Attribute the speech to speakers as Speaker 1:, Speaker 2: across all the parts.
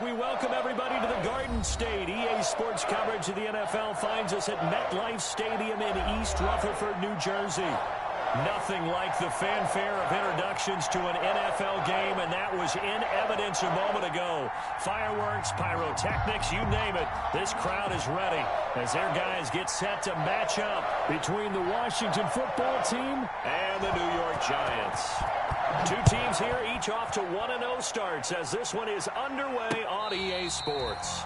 Speaker 1: We welcome everybody to the Garden State. EA Sports coverage of the NFL finds us at MetLife Stadium in East Rutherford, New Jersey. Nothing like the fanfare of introductions to an NFL game, and that was in evidence a moment ago. Fireworks, pyrotechnics, you name it. This crowd is ready as their guys get set to match up between the Washington football team and the New York Giants. Two teams here, each off to 1-0 starts as this one is underway on EA Sports.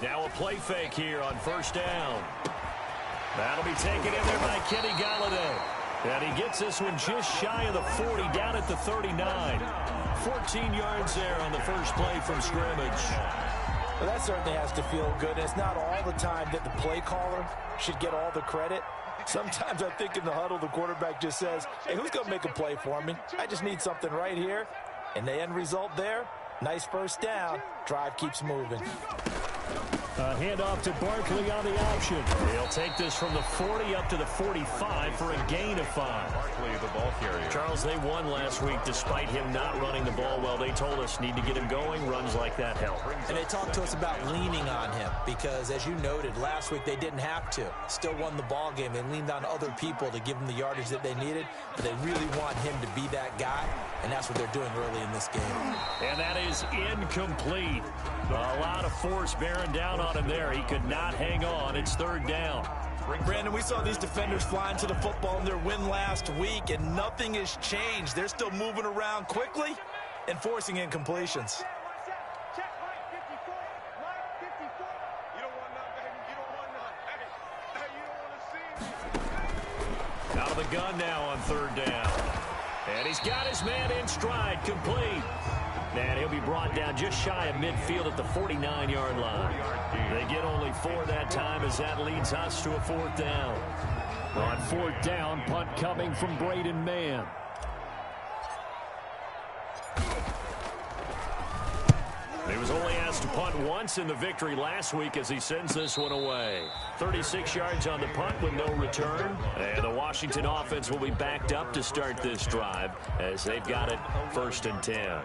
Speaker 1: Now a play fake here on first down. That'll be taken in there by Kenny Galladay. And he gets this one just shy of the 40, down at the 39. 14 yards there on the first play from scrimmage.
Speaker 2: Well, that certainly has to feel good. It's not all the time that the play caller should get all the credit. Sometimes I think in the huddle, the quarterback just says, hey, who's going to make a play for me? I just need something right here. And the end result there, nice first down. Drive keeps moving.
Speaker 1: A handoff to Barkley on the option. He'll take this from the 40 up to the 45 for a gain of 5.
Speaker 3: Barkley, the ball carrier.
Speaker 1: Charles, they won last week despite him not running the ball well. They told us need to get him going. Runs like that help.
Speaker 2: And they talked to us about leaning on him because, as you noted, last week they didn't have to. Still won the ball game. They leaned on other people to give them the yardage that they needed. But they really want him to be that guy, and that's what they're doing early in this game.
Speaker 1: And that is incomplete. A lot of force bearing down on him there. He could not hang on. It's third down.
Speaker 2: Brandon, we saw these defenders flying to the football in their win last week, and nothing has changed. They're still moving around quickly and forcing incompletions.
Speaker 1: Out of the gun now on third down. And he's got his man in stride, complete. And he'll be brought down just shy of midfield at the 49-yard line. They get only 4 that time as that leads us to a fourth down. On fourth down, punt coming from Braden Mann. He was only asked to punt once in the victory last week as he sends this one away. 36 yards on the punt with no return. And the Washington offense will be backed up to start this drive as they've got it first and 10.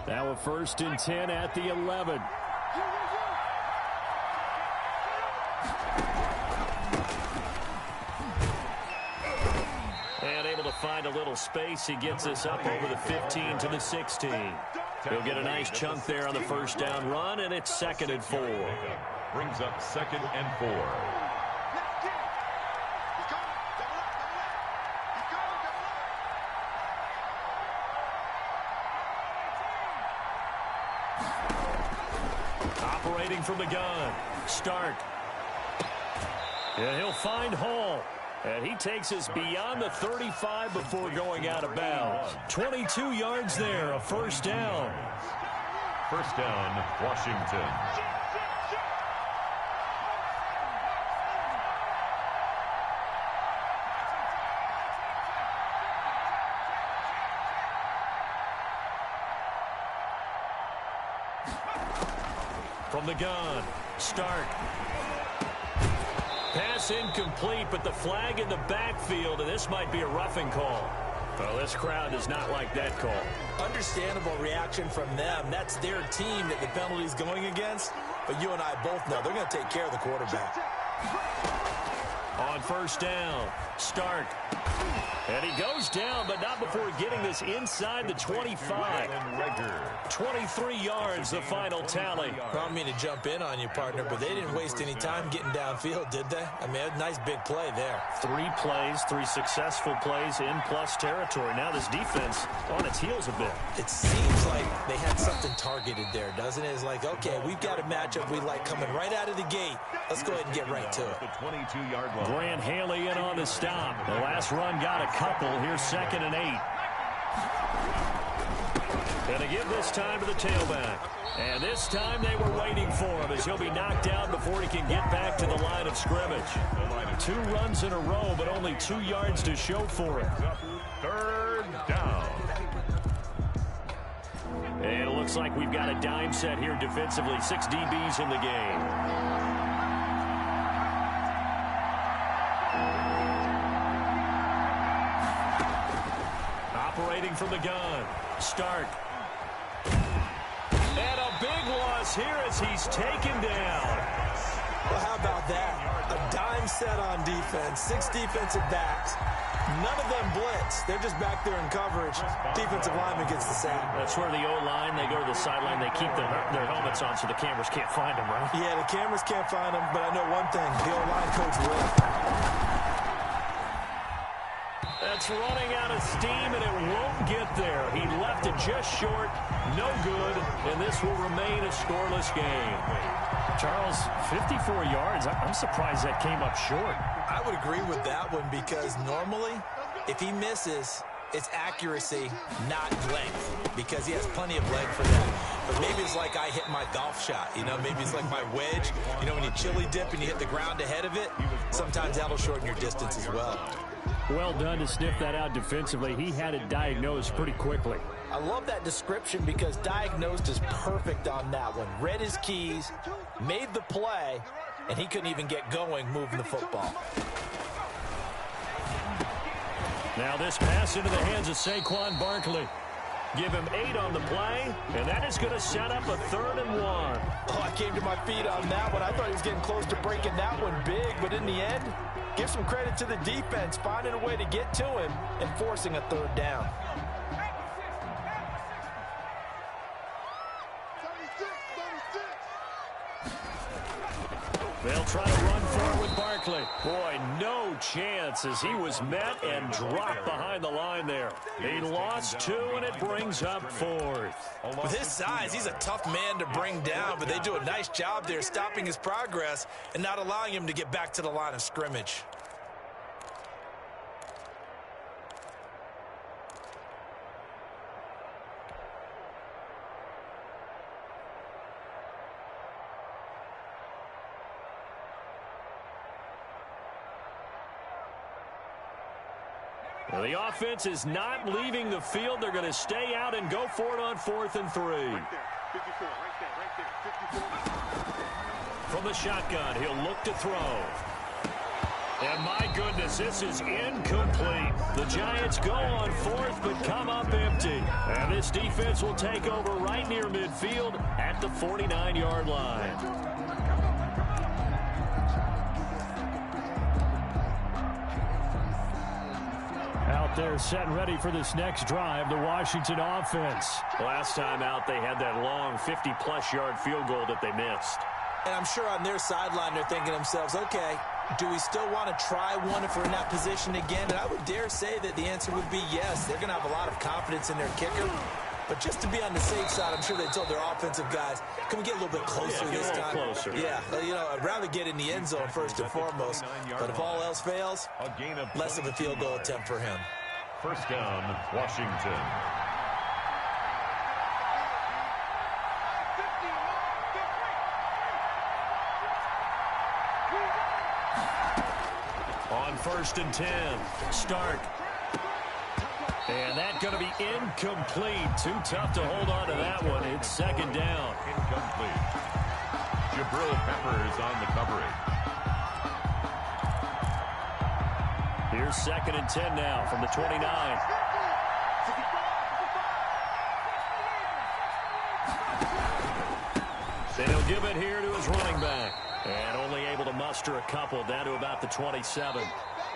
Speaker 1: Now a first and 10 at the 11. And able to find a little space. He gets this up over the 15 to the 16. He'll get a nice chunk there on the first down run, and it's second and 4.
Speaker 3: Brings up second and 4.
Speaker 1: Operating from the gun, Stark. And he'll find Hall. And he takes us beyond the 35 before going out of bounds. 22 yards there, a first down.
Speaker 3: First down, Washington.
Speaker 1: From the gun, Stark. Pass incomplete, but the flag in the backfield, and this might be a roughing call. Well, this crowd does not like that call.
Speaker 2: Understandable reaction from them. That's their team that the penalty's going against. But you and I both know they're going to take care of the quarterback.
Speaker 1: On first down, Stark. And he goes down, but not before getting this inside the 25. 23 yards, the final tally.
Speaker 2: I don't mean to jump in on you, partner, but they didn't waste any time getting downfield, did they? I mean, a nice big play there.
Speaker 1: 3 plays, 3 successful plays in plus territory. Now this defense on its heels a bit.
Speaker 2: It seems like they had something targeted there, doesn't it? It's like, okay, we've got a matchup we like coming right out of the gate. Let's go ahead and get right to it.
Speaker 3: The 22-yard line.
Speaker 1: Grant Haley in on the stop. The last run got a couple. Here's 2nd and 8. Gonna give this time to the tailback. And this time they were waiting for him as he'll be knocked out before he can get back to the line of scrimmage. 2 runs in a row, but only 2 yards to show for it.
Speaker 3: 3rd down.
Speaker 1: And it looks like we've got a dime set here defensively. 6 DBs in the game. Operating from the gun. Stark. And a big loss here as he's taken down.
Speaker 2: Well, how about that? A dime set on defense. 6 defensive backs. None of them blitz. They're just back there in coverage. Defensive lineman gets the sack.
Speaker 1: That's where the O-line, they go to the sideline, they keep their helmets on so the cameras can't find them, right?
Speaker 2: Yeah, the cameras can't find them, but I know one thing. The O-line coach will.
Speaker 1: That's running out of steam, and it won't get there. He left it just short, no good, and this will remain a scoreless game. Charles, 54 yards. I'm surprised that came up short.
Speaker 2: I would agree with that one because normally, if he misses, it's accuracy, not length, because he has plenty of leg for that. But maybe it's like I hit my golf shot, you know, maybe it's like my wedge. You know, when you chili dip and you hit the ground ahead of it, sometimes that'll shorten your distance as well.
Speaker 1: Well done to sniff that out defensively. He had it diagnosed pretty quickly.
Speaker 2: I love that description because diagnosed is perfect on that one. Read his keys, made the play, and he couldn't even get going moving the football.
Speaker 1: Now this pass into the hands of Saquon Barkley. Give him 8 on the play, and that is going to set up a 3rd and 1.
Speaker 2: Oh, I came to my feet on that one. I thought he was getting close to breaking that one big, but in the end, give some credit to the defense, finding a way to get to him and forcing a 3rd down.
Speaker 1: They'll try to run forward with Barkley. Boy, no chance as he was met and dropped behind the line there. He lost 2, and it brings up 4th.
Speaker 2: With his size, he's a tough man to bring down, but they do a nice job there stopping his progress and not allowing him to get back to the line of scrimmage.
Speaker 1: Well, the offense is not leaving the field. They're going to stay out and go for it on 4th and 3.
Speaker 4: Right there, 54, right there, 54.
Speaker 1: From the shotgun, he'll look to throw. And my goodness, this is incomplete. The Giants go on 4th, but come up empty. And this defense will take over right near midfield at the 49-yard line. Out there set and ready for this next drive, the Washington offense. Last time out, they had that long 50-plus yard field goal that they missed.
Speaker 2: And I'm sure on their sideline, they're thinking to themselves, okay, do we still want to try one if we're in that position again? And I would dare say that the answer would be yes. They're going to have a lot of confidence in their kicker. But just to be on the safe side, I'm sure they told their offensive guys, can we get a little bit closer this time?
Speaker 1: Closer.
Speaker 2: Yeah, you know, I'd rather get in the end zone first and foremost. But if all else fails, less of a field goal attempt for him.
Speaker 3: 1st down, Washington.
Speaker 1: On 1st and 10, Stark. And that's going to be incomplete. Too tough to hold on to that one. It's 2nd down.
Speaker 3: Incomplete. Jabril Peppers on the coverage.
Speaker 1: Here's 2nd and 10 now from the 29. And he'll give it here to his running back. And only able to muster a couple, down to about the 27.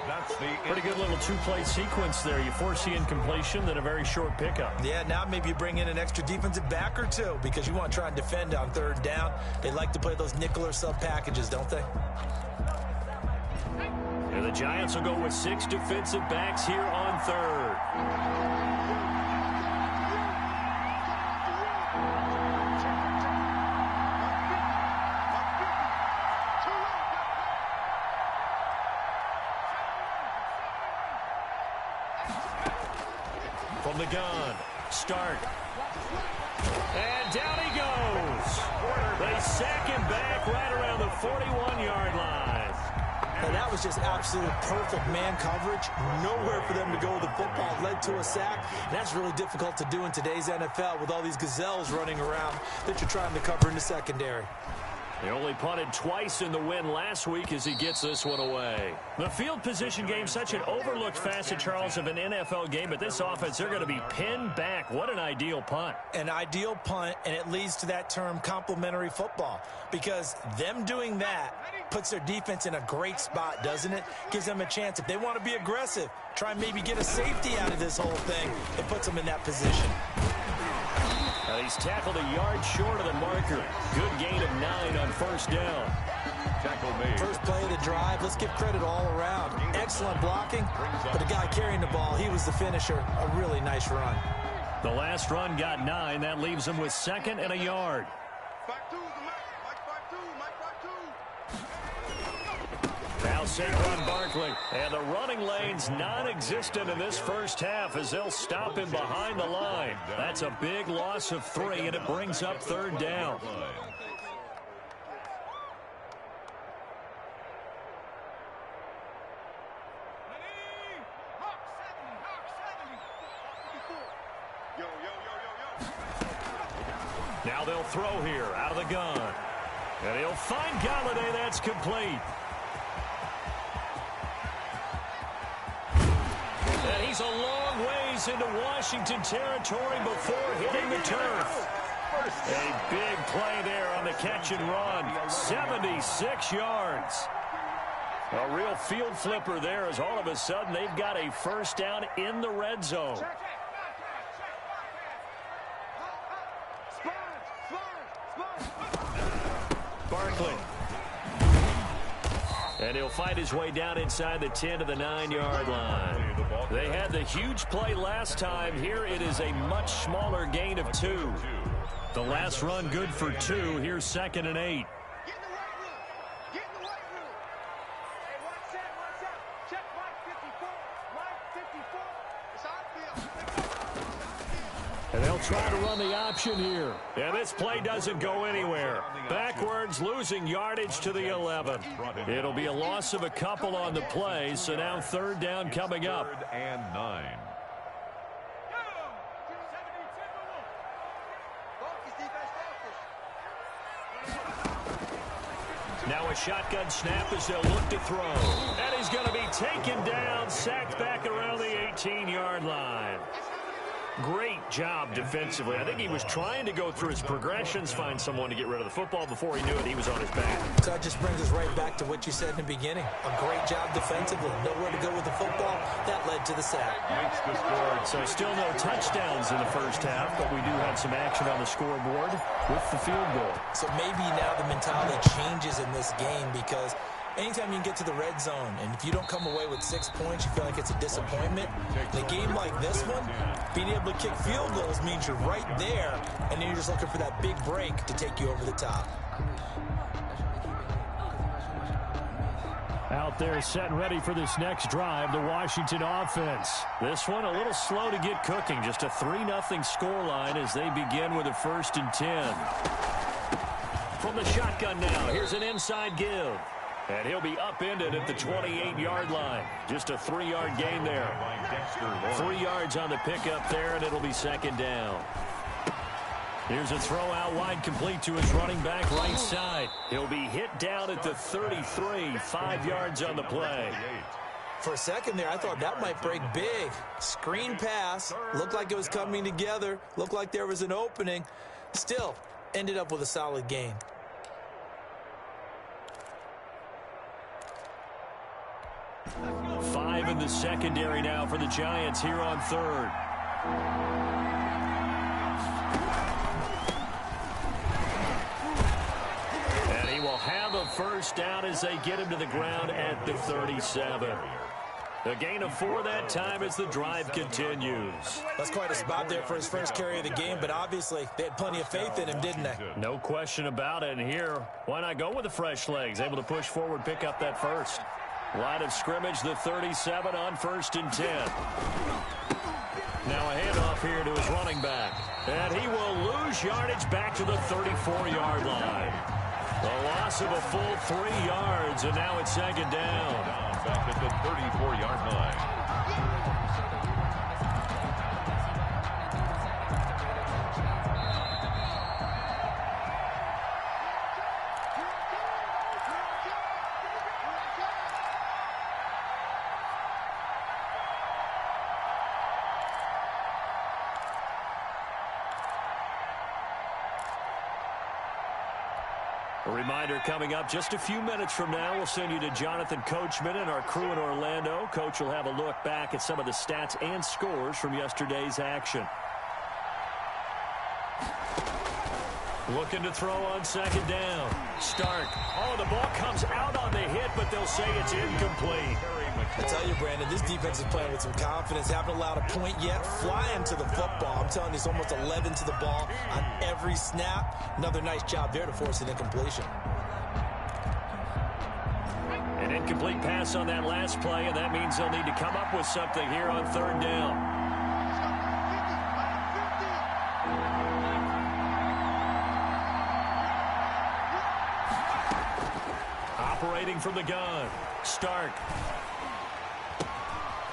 Speaker 3: That's the
Speaker 1: pretty good little two-play sequence there. You force the incompletion, then a very short pickup.
Speaker 2: Yeah, now maybe you bring in an extra defensive back or two because you want to try and defend on third down. They like to play those nickel or sub packages, don't they?
Speaker 1: And the Giants will go with 6 defensive backs here on third. From the gun, start, and down he goes. They sack him back right around the 41-yard line.
Speaker 2: And that was just absolute perfect man coverage. Nowhere for them to go with the football. Led to a sack. And that's really difficult to do in today's NFL with all these gazelles running around that you're trying to cover in the secondary.
Speaker 1: He only punted twice in the win last week as he gets this one away. The field position game, such an overlooked facet, Charles, of an NFL game. But this offense, they're going to be pinned back. What an ideal punt.
Speaker 2: An ideal punt, and it leads to that term complementary football. Because them doing that puts their defense in a great spot, doesn't it? Gives them a chance. If they want to be aggressive, try and maybe get a safety out of this whole thing, it puts them in that position.
Speaker 1: He's tackled a yard short of the marker. Good gain of 9 on first down.
Speaker 3: tackle made.
Speaker 2: First play of the drive. Let's give credit all around. Excellent blocking, but the guy carrying the ball, he was the finisher. A really nice run.
Speaker 1: The last run got 9. That leaves him with 2nd and a yard. Now Saquon Barkley, and the running lane's non-existent in this first half as they'll stop him behind the line. That's a big loss of 3, and it brings up 3rd down. Now they'll throw here out of the gun. And he'll find Galladay. That's complete. And he's a long ways into Washington territory before hitting the turf. A big play there on the catch and run. 76 yards. A real field flipper there as all of a sudden they've got a first down in the red zone. Barkley. And he'll fight his way down inside the 10 to the 9-yard line. They had the huge play last time. Here it is a much smaller gain of 2. The last run good for 2. Here's 2nd and 8. And they'll try to run the option here. And this play doesn't go anywhere. Backwards, losing yardage to the 11. It'll be a loss of a couple on the play, so now 3rd down coming up.
Speaker 3: 3rd and 9.
Speaker 1: Now a shotgun snap as they'll look to throw. And he's going to be taken down, sacked back around the 18-yard line. Great job defensively. I think he was trying to go through his progressions, find someone to get rid of the football. Before he knew it, he was on his back.
Speaker 2: So that just brings us right back to what you said in the beginning. A great job defensively. Nowhere to go with the football. That led to the sack.
Speaker 3: Makes the score.
Speaker 1: So still no touchdowns in the first half, but we do have some action on the scoreboard with the field goal. So
Speaker 2: maybe now the mentality changes in this game because anytime you can get to the red zone, and if you don't come away with 6 points, you feel like it's a disappointment. In a game like this one, being able to kick field goals means you're right there, and then you're just looking for that big break to take you over the top.
Speaker 1: Out there set and ready for this next drive, the Washington offense. This one a little slow to get cooking. Just a 3-0 scoreline as they begin with a 1st and 10. From the shotgun now, here's an inside give. And he'll be upended at the 28-yard line. Just a 3-yard gain there. 3 yards on the pickup there, and it'll be 2nd down. Here's a throw out wide, complete to his running back right side. He'll be hit down at the 33, 5 yards on the play.
Speaker 2: For a second there, I thought that might break big. Screen pass, looked like it was coming together, looked like there was an opening. Still, ended up with a solid gain.
Speaker 1: in the secondary now for the Giants here on third. And he will have a first down as they get him to the ground at the 37. A gain of 4 that time as the drive continues.
Speaker 2: That's quite a spot there for his first carry of the game, but obviously they had plenty of faith in him, didn't they?
Speaker 1: No question about it. And here, why not go with the fresh legs? Able to push forward, pick up that first. Line of scrimmage, the 37 on 1st and 10. Now a handoff here to his running back. And he will lose yardage back to the 34-yard line. The loss of a full 3 yards, and now it's 2nd down.
Speaker 3: Back at the 34-yard line.
Speaker 1: A reminder coming up just a few minutes from now, we'll send you to Jonathan Coachman and our crew in Orlando. Coach will have a look back at some of the stats and scores from yesterday's action. Looking to throw on 2nd down. Stark. Oh, the ball comes out on the hit, but they'll say it's incomplete.
Speaker 2: I tell you, Brandon, this defense is playing with some confidence. Haven't allowed a point yet. Flying to the football. I'm telling you, it's almost 11 to the ball on every snap. Another nice job there to force an incompletion.
Speaker 1: An incomplete pass on that last play, and that means they'll need to come up with something here on 3rd down. Operating from the gun. Stark.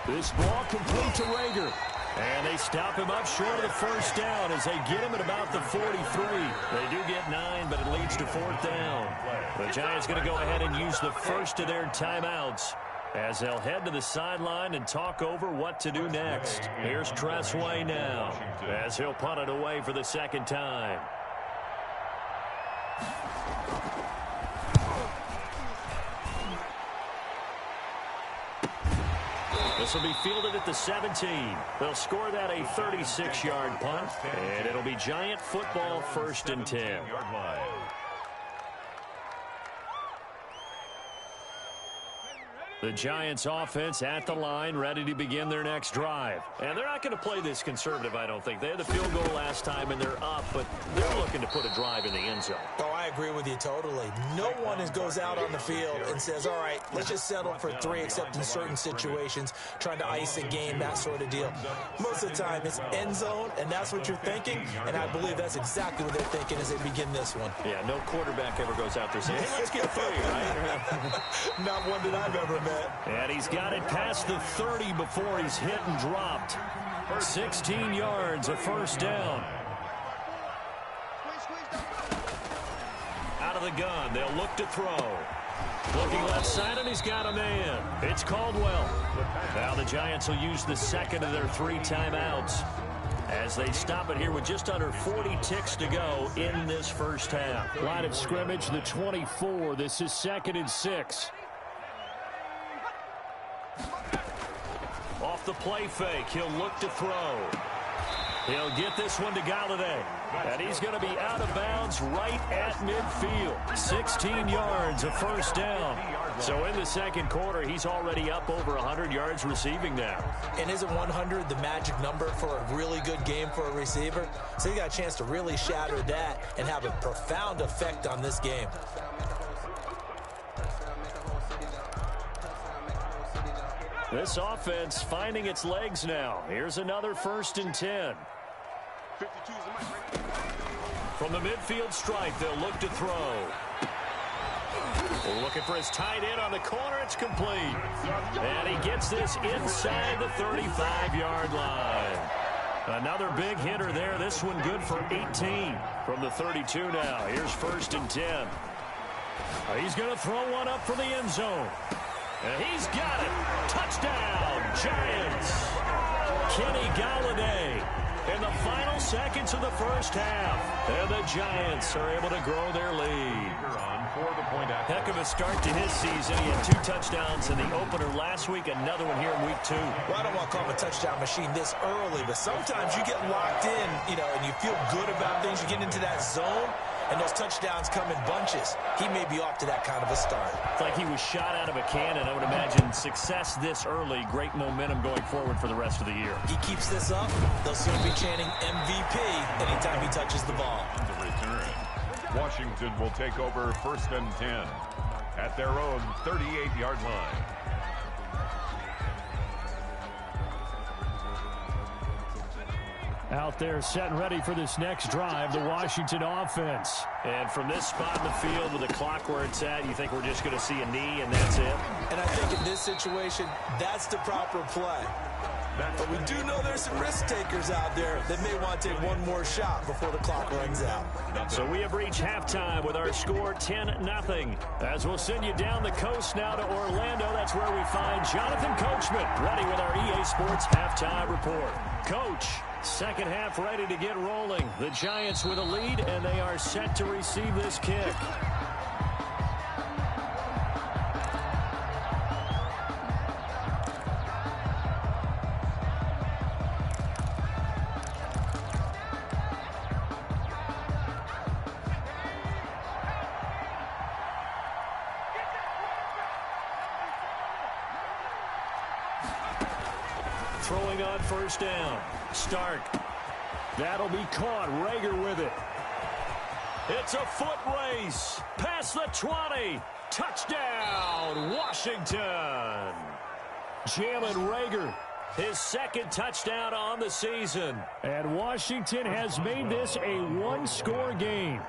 Speaker 1: This ball complete to Rager. And they stop him up short of the first down as they get him at about the 43. They do get 9, but it leads to 4th down. The Giants going to go ahead and use the first of their timeouts as they'll head to the sideline and talk over what to do next. Here's Tressway now as he'll punt it away for the 2nd time. This will be fielded at the 17. They'll score that a 36-yard punt, and it'll be Giant football 1st and 10. The Giants offense at the line, ready to begin their next drive. And they're not going to play this conservative, I don't think. They had the field goal last time, and they're up, but they're looking to put a drive in the end zone.
Speaker 2: Oh, I agree with you totally. No one goes out on the field and says, all right, let's just settle for 3, except in certain situations, trying to ice a game, that sort of deal. Most of the time, it's end zone, and that's what you're thinking, and I believe that's exactly what they're thinking as they begin this one.
Speaker 1: Yeah, no quarterback ever goes out there saying, hey, let's get 3, right?
Speaker 2: Not one that I've ever met.
Speaker 1: And he's got it past the 30 before he's hit and dropped. 16 yards, a first down. Out of the gun, they'll look to throw. Looking left side, and he's got a man. It's Caldwell. Now the Giants will use the 2nd of their 3 timeouts as they stop it here with just under 40 ticks to go in this first half. Line of scrimmage, the 24. This is 2nd and 6. Off the play fake, he'll look to throw. He'll get this one to Galladay. And he's going to be out of bounds right at midfield. 16 yards, a first down. So in the 2nd quarter, he's already up over 100 yards receiving now.
Speaker 2: And isn't 100 the magic number for a really good game for a receiver? So he got a chance to really shatter that and have a profound effect on this game.
Speaker 1: This offense finding its legs now. Here's another 1st and 10. From the midfield stripe, they'll look to throw. Looking for his tight end on the corner. It's complete. And he gets this inside the 35-yard line. Another big hitter there. This one good for 18 from the 32 now. Here's 1st and 10. He's going to throw one up for the end zone. And he's got it. Touchdown, Giants. Kenny Galladay in the final seconds of the first half. And the Giants are able to grow their lead. Heck of a start to his season. He had 2 touchdowns in the opener last week, another one here in week 2.
Speaker 2: Well, I don't want to call him a touchdown machine this early, but sometimes you get locked in, and you feel good about things. You get into that zone, and those touchdowns come in bunches. He may be off to that kind of a start.
Speaker 1: It's like he was shot out of a cannon. I would imagine success this early, great momentum going forward for the rest of the year.
Speaker 2: He keeps this up, they'll soon be chanting MVP anytime he touches the ball.
Speaker 3: The return. Washington will take over 1st and 10 at their own 38-yard line.
Speaker 1: Out there set and ready for this next drive, the Washington offense. And from this spot in the field with the clock where it's at, you think we're just going to see a knee and that's it?
Speaker 2: And I think in this situation, that's the proper play. But we do know there's some risk takers out there that may want to take one more shot before the clock runs out.
Speaker 1: So we have reached halftime with our score 10-0. As we'll send you down the coast now to Orlando, that's where we find Jonathan Coachman ready with our EA Sports halftime report. Coach, second half ready to get rolling. The Giants with a lead, and they are set to receive this kick. Throwing on first down. Stark. That'll be caught. Rager with it. It's a foot race. Past the 20. Touchdown, Washington. Jalen Rager, his second touchdown on the season. And Washington has made this a one-score game.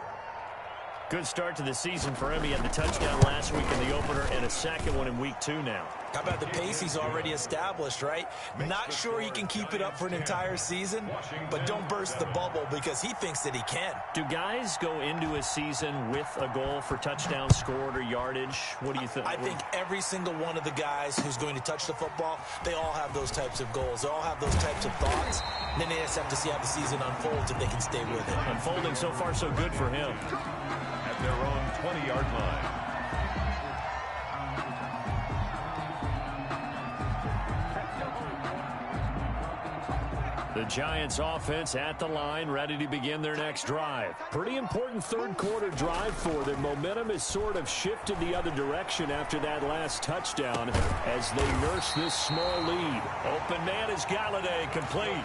Speaker 1: Good start to the season for him. He had the touchdown last week in the opener and a second one in week 2 now.
Speaker 2: How about the pace he's already established, right? Not sure he can keep it up for an entire season, but don't burst the bubble because he thinks that he can.
Speaker 1: Do guys go into a season with a goal for touchdowns scored or yardage? What do you think?
Speaker 2: I think every single one of the guys who's going to touch the football, they all have those types of goals. They all have those types of thoughts. And then they just have to see how the season unfolds if they can stay with it.
Speaker 1: Unfolding so far so good for him.
Speaker 3: At their own 20-yard line.
Speaker 1: The Giants offense at the line, ready to begin their next drive. Pretty important third quarter drive for them. Momentum has sort of shifted the other direction after that last touchdown as they nurse this small lead. Open man is Galladay, complete.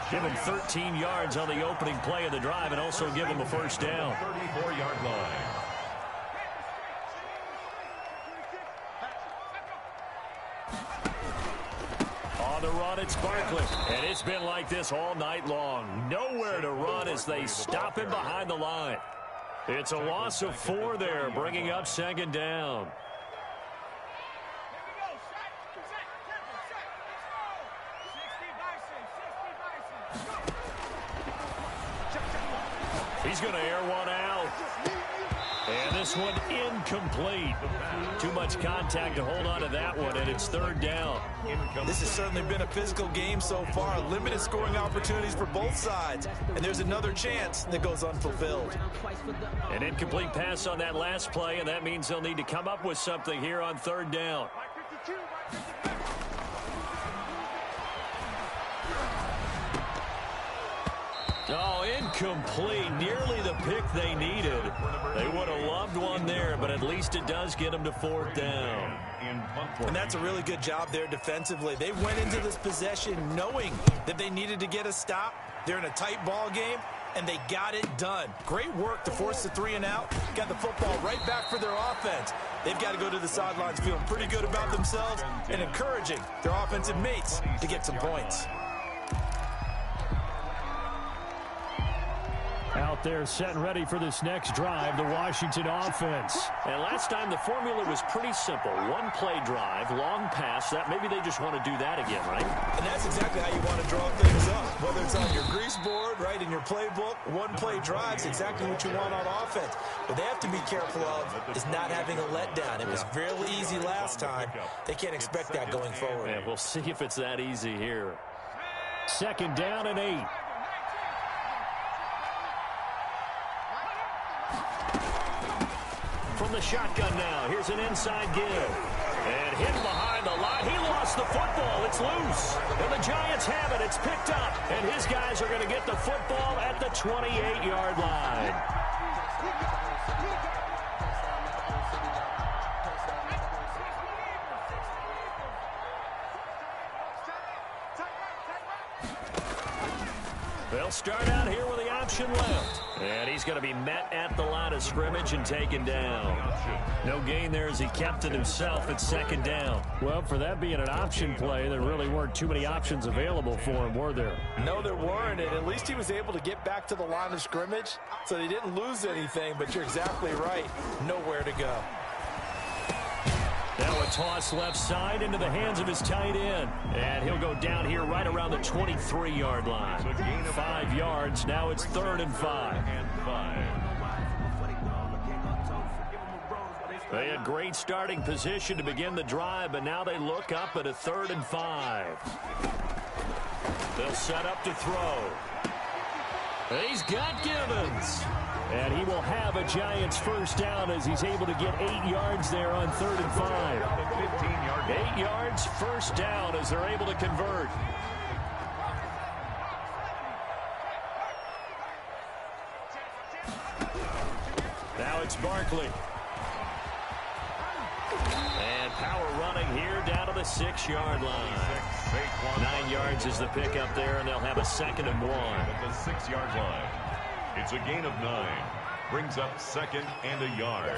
Speaker 1: Give him 13 yards on the opening play of the drive and also give him a first down.
Speaker 3: 34-yard line.
Speaker 1: On the run, it's Barkley. And it's been like this all night long. Nowhere to run as they stop him behind the line. It's a loss of 4 there, bringing up second down. He's going to air one out. And this one incomplete. Too much contact to hold on to that one, and it's third down.
Speaker 2: This has certainly been a physical game so far. Limited scoring opportunities for both sides. And there's another chance that goes unfulfilled.
Speaker 1: An incomplete pass on that last play, and that means they'll need to come up with something here on third down. Oh, incomplete. Nearly the pick they needed. They would have loved one there, but at least it does get them to fourth down.
Speaker 2: And that's a really good job there defensively. They went into this possession knowing that they needed to get a stop. They're in a tight ball game, and they got it done. Great work to force the 3 and out. Got the football right back for their offense. They've got to go to the sidelines feeling pretty good about themselves and encouraging their offensive mates to get some points.
Speaker 1: Out there set and ready for this next drive, the Washington offense. And last time the formula was pretty simple. One play drive, long pass. That maybe they just want to do that again, right?
Speaker 2: And that's exactly how you want to draw things up. Whether it's on your grease board, right, in your playbook, one play drive's exactly what you want on offense. What they have to be careful of is not having a letdown. It was fairly easy last time. They can't expect that going forward.
Speaker 1: Yeah, we'll see if it's that easy here. Second down and 8. From the shotgun now, here's an inside give. And hit behind the line. He lost the football. It's loose. And the Giants have it. It's picked up. And his guys are going to get the football at the 28-yard line. They'll start out here with the option left. And he's going to be met at the line of scrimmage and taken down. No gain there as he kept it himself at second down.
Speaker 5: Well, for that being an option play, there really weren't too many options available for him, were there?
Speaker 2: No, there weren't, and at least he was able to get back to the line of scrimmage, so he didn't lose anything, but you're exactly right. Nowhere to go.
Speaker 1: Now a toss left side into the hands of his tight end. And he'll go down here right around the 23-yard line. 5 yards. Now it's 3rd and 5. They had great starting position to begin the drive, but now they look up at a 3rd and 5. They'll set up to throw. He's got Gibbons. And he will have a Giants first down as he's able to get 8 yards there on 3rd and 5. 8 yards, first down as they're able to convert. Now it's Barkley. And power running here down to the 6-yard line. 9 yards is the pickup there, and they'll have a 2nd and 1.
Speaker 3: At the 6-yard line. It's a gain of 9. Brings up 2nd and a yard.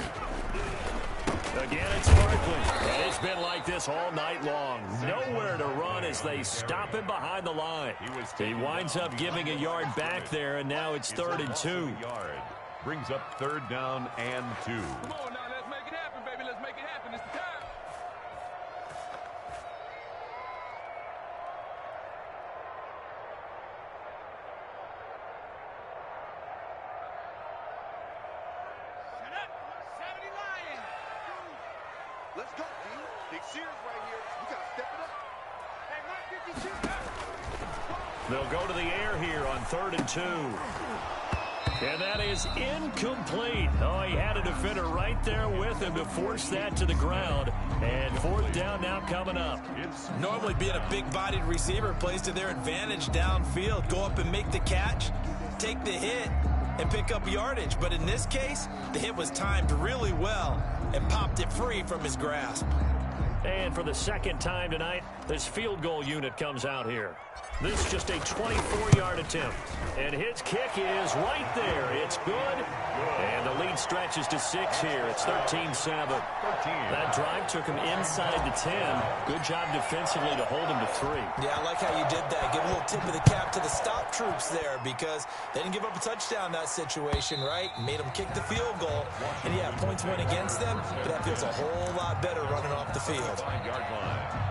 Speaker 1: Again, it's Barkley. And it's been like this all night long. Nowhere to run as they stop him behind the line. He winds up giving a yard back there, and now it's 3rd and 2.
Speaker 3: Brings up 3rd down and 2.
Speaker 4: Come on now, let's make it happen, baby. Let's make it happen. It's the time. Let's go, D. Big Sears right here. We got to step it up. Hey,
Speaker 1: They'll go to the air here on 3rd and 2. And that is incomplete. Oh, he had a defender right there with him to force that to the ground. And 4th down now coming up.
Speaker 2: Normally being a big-bodied receiver plays to their advantage downfield. Go up and make the catch, take the hit, and pick up yardage. But in this case, the hit was timed really well and popped it free from his grasp.
Speaker 1: And for the 2nd time tonight, this field goal unit comes out here. This just a 24-yard attempt. And his kick is right there. It's good. And the lead stretches to 6 here. It's 13-7. That drive took him inside the 10. Good job defensively to hold him to 3.
Speaker 2: Yeah, I like how you did that. Give a little tip of the cap to the stop troops there because they didn't give up a touchdown in that situation, right? Made them kick the field goal. And, yeah, points went against them, but that feels a whole lot better running off the field.
Speaker 3: 5-yard line.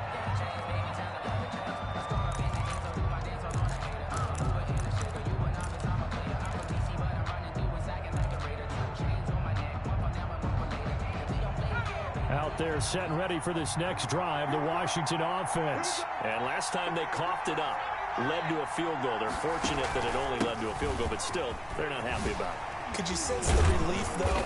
Speaker 5: Out there set and ready for this next drive, the Washington offense.
Speaker 1: And last time they coughed it up, led to a field goal. They're fortunate that it only led to a field goal, but still, they're not happy about it.
Speaker 2: Could you sense the relief, though,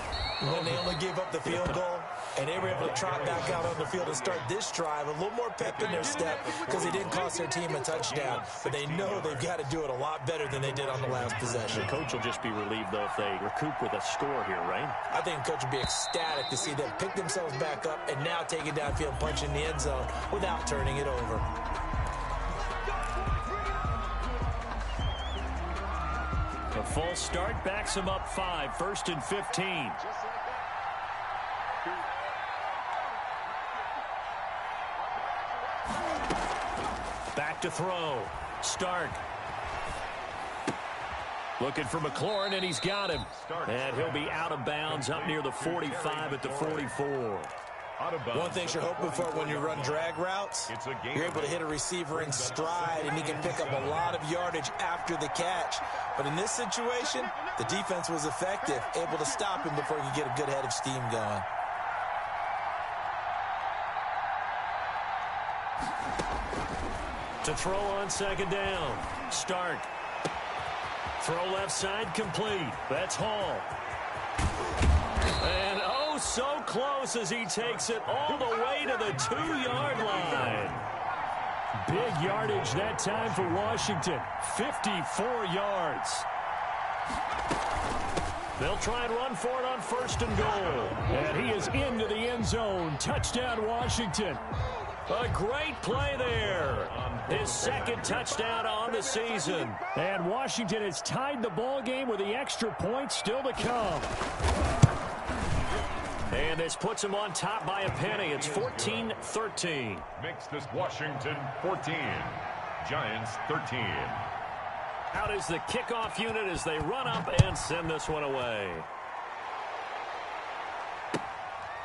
Speaker 2: when they only gave up the field goal? And they were able to trot back out on the field and start this drive. A little more pep in their step because they didn't cost their team a touchdown. But they know they've got to do it a lot better than they did on the last possession.
Speaker 1: The coach will just be relieved, though, if they recoup with a score here, right?
Speaker 2: I think the coach will be ecstatic to see them pick themselves back up and now take it downfield and punch in the end zone without turning it over.
Speaker 1: A false start backs him up 5, 1st and 15. Back to throw. Stark. Looking for McLaurin, and he's got him. And he'll be out of bounds up near the 45 at the 44.
Speaker 2: One thing you're hoping for when you run drag routes, you're able to hit a receiver in stride, and he can pick up a lot of yardage after the catch. But in this situation, the defense was effective, able to stop him before he could get a good head of steam going.
Speaker 1: To throw on 2nd down. Stark. Throw left side complete. That's Hall. And oh, so close as he takes it all the way to the 2-yard line.
Speaker 5: Big yardage that time for Washington. 54 yards.
Speaker 1: They'll try and run for it on 1st and goal.
Speaker 5: And he is into the end zone. Touchdown, Washington.
Speaker 1: A great play there. His 2nd touchdown on the season.
Speaker 5: And Washington has tied the ball game with the extra point still to come.
Speaker 1: And this puts him on top by a penny. It's 14-13.
Speaker 3: Makes this Washington 14. Giants 13.
Speaker 1: Out is the kickoff unit as they run up and send this one away.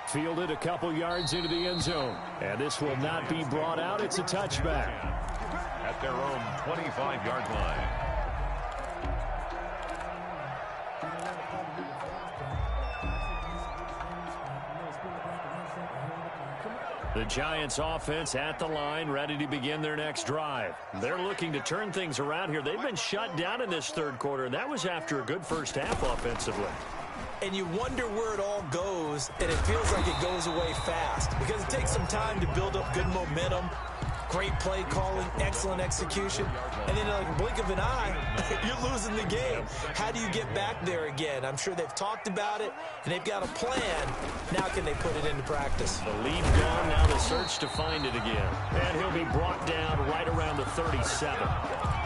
Speaker 5: Fielded a couple yards into the end zone. And this will not be brought out. It's a touchback.
Speaker 3: At their own 25-yard line.
Speaker 1: The Giants offense at the line, ready to begin their next drive. They're looking to turn things around here. They've been shut down in this 3rd quarter, and that was after a good first half offensively.
Speaker 2: And you wonder where it all goes, and it feels like it goes away fast because it takes some time to build up good momentum, great play calling, excellent execution, and then like a blink of an eye, you're losing the game. How do you get back there again? I'm sure they've talked about it, and they've got a plan. Now can they put it into practice?
Speaker 1: The lead gone, now the search to find it again. And he'll be brought down right around the 37.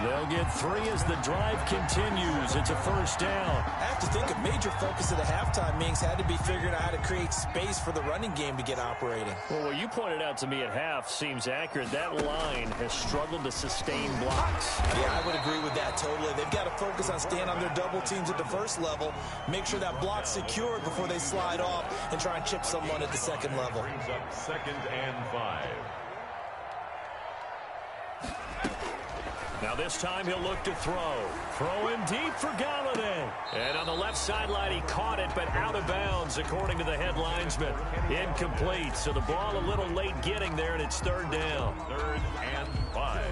Speaker 1: They'll get 3 as the drive continues. It's a 1st down.
Speaker 2: I have to think a major focus of the halftime meetings had to be figuring out how to create space for the running game to get operating.
Speaker 1: Well, what you pointed out to me at half seems accurate. That line has struggled to sustain blocks.
Speaker 2: Yeah, I would agree with that totally. They've got to focus on staying on their double teams at the 1st level, make sure that block's secured before they slide off and try and chip someone at the 2nd level.
Speaker 3: Brings up 2nd and 5.
Speaker 1: Now this time he'll look to throw. Throwing deep for Galladay. And on the left sideline he caught it, but out of bounds according to the head linesman. Incomplete, so the ball a little late getting there, and it's 3rd down.
Speaker 3: 3rd and 5.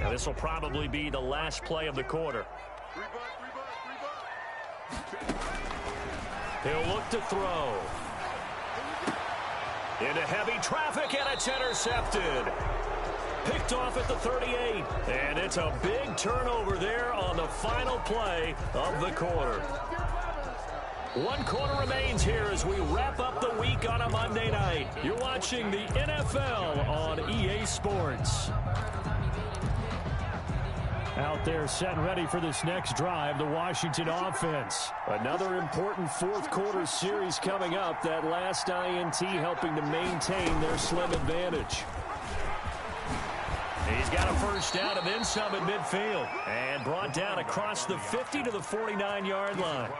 Speaker 1: Now this will probably be the last play of the quarter. He'll look to throw. Into heavy traffic, and it's intercepted. Picked off at the 38. And it's a big turnover there on the final play of the quarter. 1 quarter remains here as we wrap up the week on a Monday night. You're watching the NFL on EA Sports.
Speaker 5: Out there set and ready for this next drive, the Washington offense. Another important 4th quarter series coming up. That last INT helping to maintain their slim advantage.
Speaker 1: He's got a 1st down and then some at midfield. And brought down across the 50 to the 49-yard line.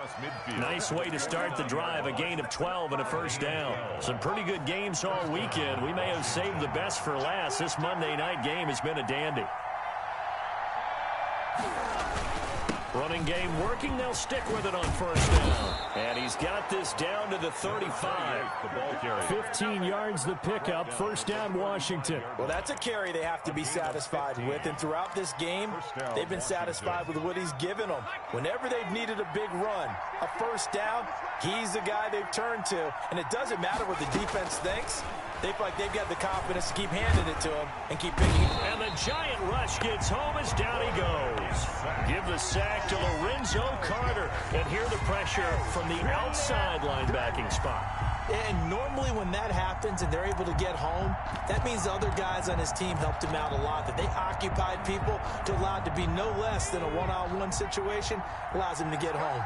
Speaker 1: Nice way to start the drive. A gain of 12 and a 1st down. Some pretty good games all weekend. We may have saved the best for last. This Monday night game has been a dandy. Running game working. They'll stick with it on 1st down. And he's got this down to the 35.
Speaker 3: The ball carrier.
Speaker 5: 15 yards the pickup. 1st down, Washington.
Speaker 2: Well, that's a carry they have to be satisfied with. And throughout this game, they've been satisfied with what he's given them. Whenever they've needed a big run, a 1st down, he's the guy they've turned to. And it doesn't matter what the defense thinks. They feel like they've got the confidence to keep handing it to him and keep picking it.
Speaker 1: And the giant rush gets home as down he goes. Give the sack to Lorenzo Carter. And hear the pressure from the outside linebacking spot.
Speaker 2: And normally when that happens and they're able to get home, that means the other guys on his team helped him out a lot. That they occupied people to allow it to be no less than a one-on-one situation allows him to get home.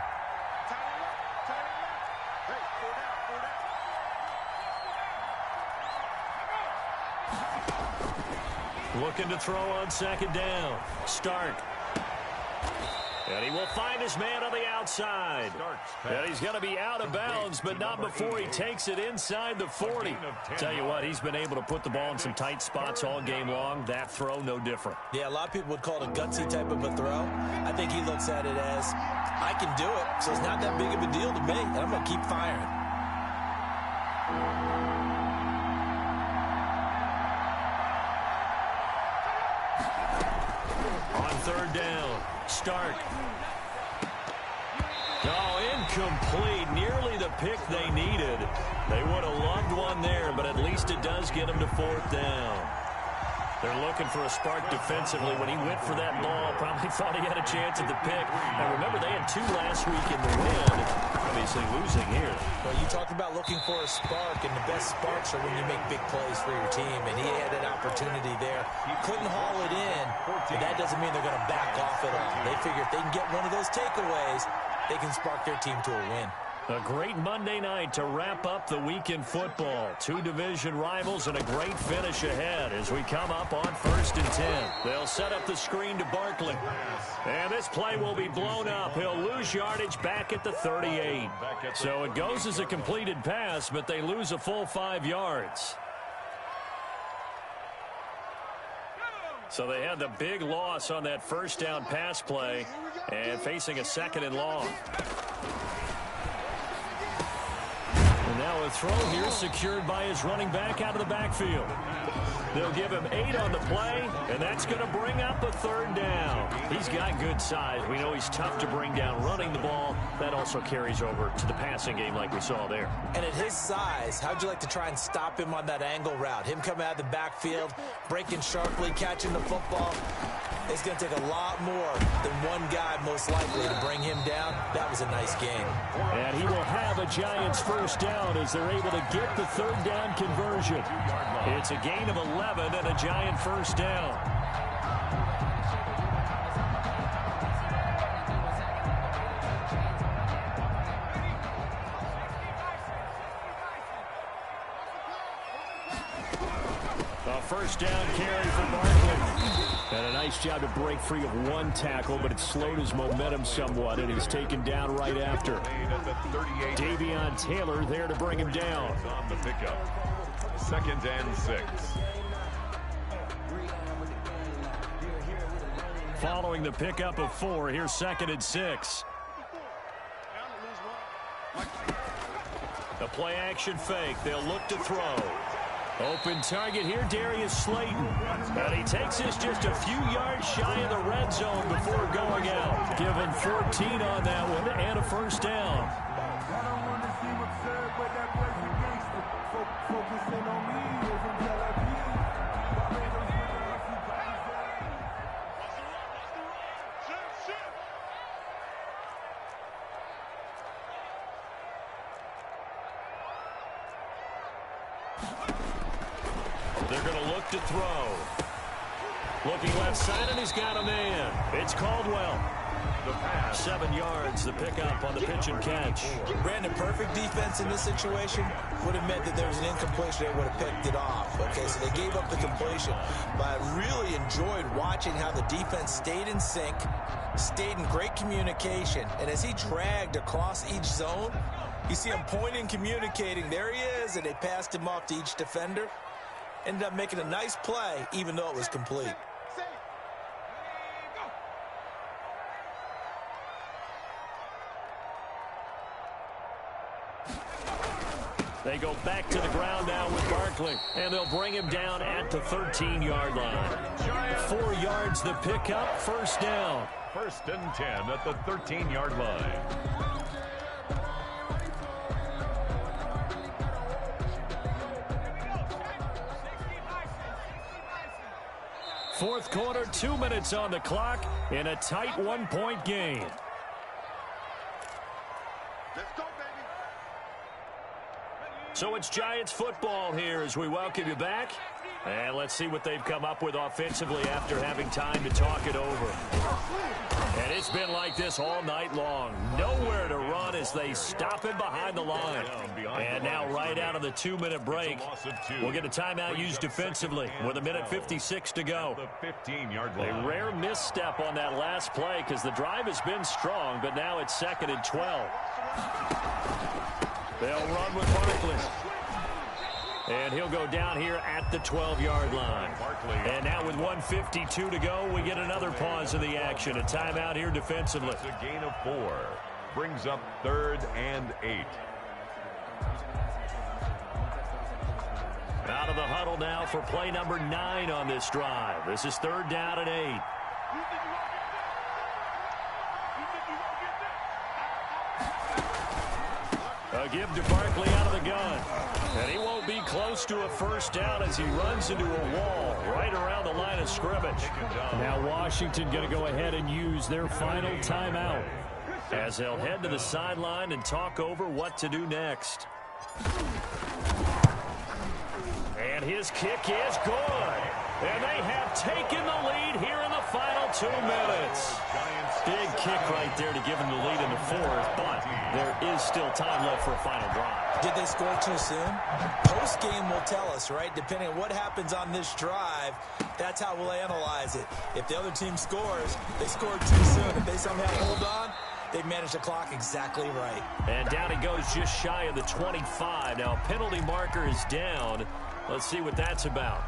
Speaker 1: Looking to throw on 2nd down. Stark. And he will find his man on the outside. And he's going to be out of bounds, but not before he takes it inside the 40. Tell you what, he's been able to put the ball in some tight spots all game long. That throw, no different.
Speaker 2: Yeah, a lot of people would call it a gutsy type of a throw. I think he looks at it as, I can do it, so it's not that big of a deal to me, and I'm going to keep firing.
Speaker 1: third down. Stark. Oh, incomplete. Nearly the pick they needed. They would have loved one there, but at least it does get them to fourth down. They're looking for a spark defensively. When he went for that ball, probably thought he had a chance at the pick. And remember, they had 2 last week in the win. Obviously losing here.
Speaker 2: Well, you talked about looking for a spark, and the best sparks are when you make big plays for your team. And he had an opportunity there. He couldn't haul it in, but that doesn't mean they're going to back off at all. They figure if they can get one of those takeaways, they can spark their team to a win.
Speaker 1: A great Monday night to wrap up the week in football. 2 division rivals and a great finish ahead as we come up on 1st and 10. They'll set up the screen to Barkley. And this play will be blown up. He'll lose yardage back at the 38. So it goes as a completed pass, but they lose a full 5 yards. So they had the big loss on that first down pass play and facing a 2nd and long. And now a throw here secured by his running back out of the backfield. They'll give him 8 on the play, and that's going to bring up a 3rd down. He's got good size. We know he's tough to bring down running the ball. That also carries over to the passing game like we saw there.
Speaker 2: And at his size, how'd you like to try and stop him on that angle route? Him coming out of the backfield, breaking sharply, catching the football. It's going to take a lot more than one guy, most likely, to bring him down. That was a nice game.
Speaker 5: And he will have a Giants first down as they're able to get the 3rd down conversion. It's a gain of 11 and a Giant first down. A first down carry for Barkley. And a nice job to break free of 1 tackle, but it slowed his momentum somewhat, and he's taken down right after. Davion Taylor there to bring him down.
Speaker 3: On the pickup. 2nd and 6.
Speaker 1: Following the pickup of 4, here's 2nd and 6. A play action fake. They'll look to throw. Open target here, Darius Slayton. And he takes this just a few yards shy of the red zone before going out. Given 14 on that one and a first down. They're going to look to throw. Looking left side, and he's got a man. It's Caldwell.
Speaker 3: The pass.
Speaker 1: 7 yards, the pickup on the pitch and catch.
Speaker 2: Brandon, perfect defense in this situation would have meant that there was an incompletion. They would have picked it off. Okay, so they gave up the completion. But I really enjoyed watching how the defense stayed in sync, stayed in great communication. And as he dragged across each zone, you see him pointing, communicating. There he is, and they passed him off to each defender. Ended up making a nice play, even though it was complete.
Speaker 1: They go back to the ground now with Barkley, and they'll bring him down at the 13-yard line. 4 yards the pickup, first down.
Speaker 3: 1st and 10 at the 13-yard line.
Speaker 1: Fourth quarter, 2 minutes on the clock in a tight 1-point game.
Speaker 4: Let's go, baby.
Speaker 1: So it's Giants football here as we welcome you back. And let's see what they've come up with offensively after having time to talk it over. And it's been like this all night long. Nowhere to run as they stop him behind the line. And now right out of the 2-minute break, we'll get a timeout used defensively with 1:56 to go.
Speaker 3: The 15-yard line.
Speaker 1: A rare misstep on that last play because the drive has been strong, but now it's 2nd and 12. They'll run with Barkley. And he'll go down here at the 12-yard line. And now with 1:52 to go, we get another pause in the action. A timeout here defensively.
Speaker 3: It's a gain of 4. Brings up 3rd and 8.
Speaker 1: Out of the huddle now for play number 9 on this drive. This is 3rd down and 8. A give to Barkley out of the gun. And he won't be close to a first down as he runs into a wall right around the line of scrimmage.
Speaker 5: Now Washington going to go ahead and use their final timeout,
Speaker 1: as they'll head to the sideline and talk over what to do next. And his kick is good. And they have taken the lead here in the final 2 minutes. Big kick right there to give them the lead in the fourth, but there is still time left for a final drive.
Speaker 2: Did they score too soon? Post-game will tell us, right? Depending on what happens on this drive, that's how we'll analyze it. If the other team scores, they scored too soon. If they somehow hold on, they've managed the clock exactly right.
Speaker 1: And down it goes just shy of the 25. Now, penalty marker is down. Let's see what that's about.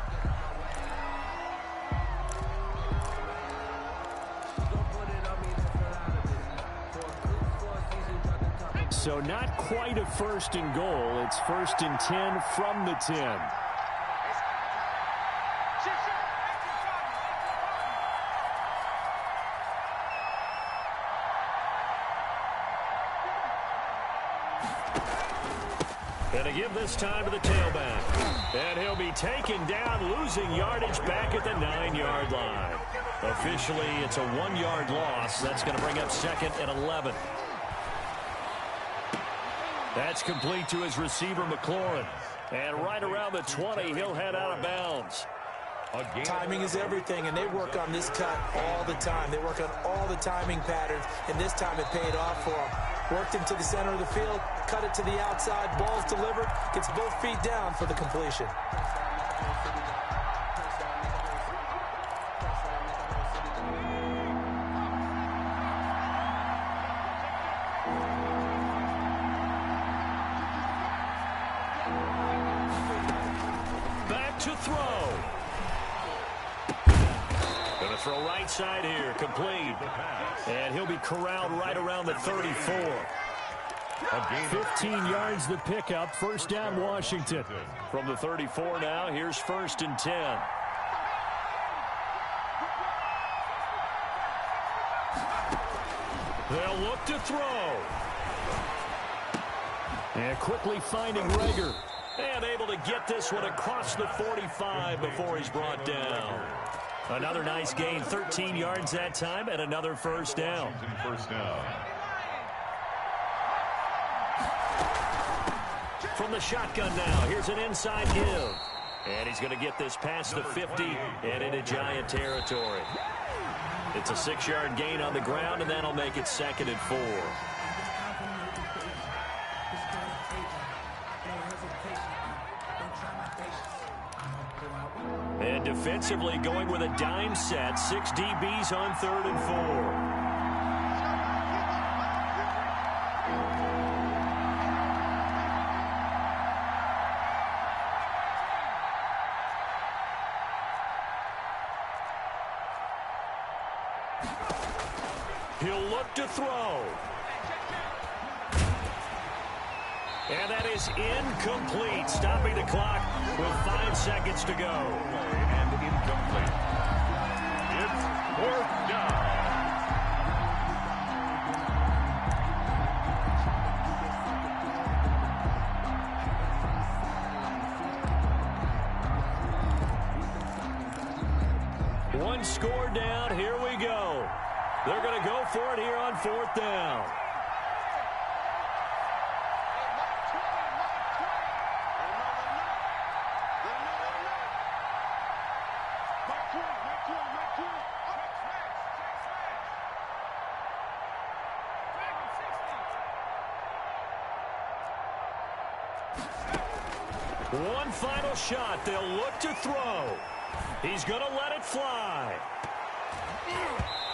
Speaker 5: So not quite a first and goal. It's 1st and 10 from the 10.
Speaker 1: And to give this time to the tailback. And he'll be taken down, losing yardage back at the 9-yard line. Officially, it's a 1-yard loss. That's going to bring up 2nd and 11. That's complete to his receiver, McLaurin. And right around the 20, he'll head out of bounds.
Speaker 2: Timing is everything, and they work on this cut all the time. They work on all the timing patterns, and this time it paid off for them. Worked into the center of the field, cut it to the outside, ball's delivered, gets both feet down for the completion.
Speaker 1: To throw. Going to throw right side here, complete. And he'll be corralled right around the 34.
Speaker 5: 15 yards the pickup, 1st down Washington.
Speaker 1: From the 34 now, here's 1st and 10. They'll look to throw.
Speaker 5: And quickly finding Rager.
Speaker 1: And able to get this one across the 45 before he's brought down. Another nice gain, 13 yards that time, and another first down. From the shotgun now, here's an inside give. And he's going to get this past the 50 and into Giant territory. It's a 6-yard gain on the ground, and that'll make it 2nd and 4. And defensively going with a dime set. 6 DBs on 3rd and 4. He'll look to throw. And that is incomplete, stopping the clock with 5 seconds to go.
Speaker 3: And incomplete. It's 4th down.
Speaker 1: One score down, here we go. They're going to go for it here on 4th down. One final shot. They'll look to throw. He's going to let it fly.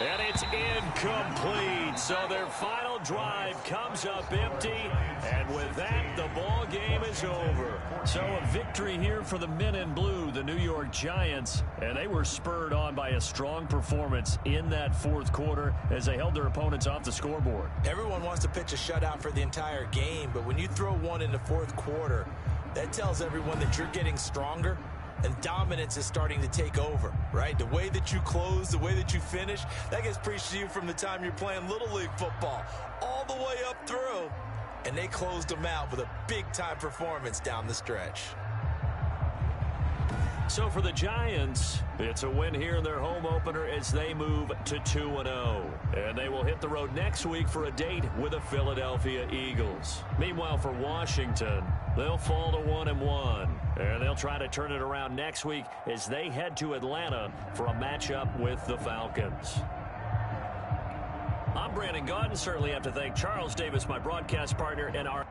Speaker 1: And it's incomplete. So their final drive comes up empty. And with that, the ball game is over. So a victory here for the men in blue, the New York Giants. And they were spurred on by a strong performance in that 4th quarter as they held their opponents off the scoreboard.
Speaker 2: Everyone wants to pitch a shutout for the entire game, but when you throw one in the 4th quarter, that tells everyone that you're getting stronger and dominance is starting to take over, right? The way that you close, the way that you finish, that gets preached to you from the time you're playing Little League football all the way up through. and they closed them out with a big-time performance down the stretch.
Speaker 1: So for the Giants, it's a win here in their home opener as they move to 2-0. And they will hit the road next week for a date with the Philadelphia Eagles. Meanwhile, for Washington, they'll fall to 1-1. And they'll try to turn it around next week as they head to Atlanta for a matchup with the Falcons. I'm Brandon Gaudin. Certainly have to thank Charles Davis, my broadcast partner, and our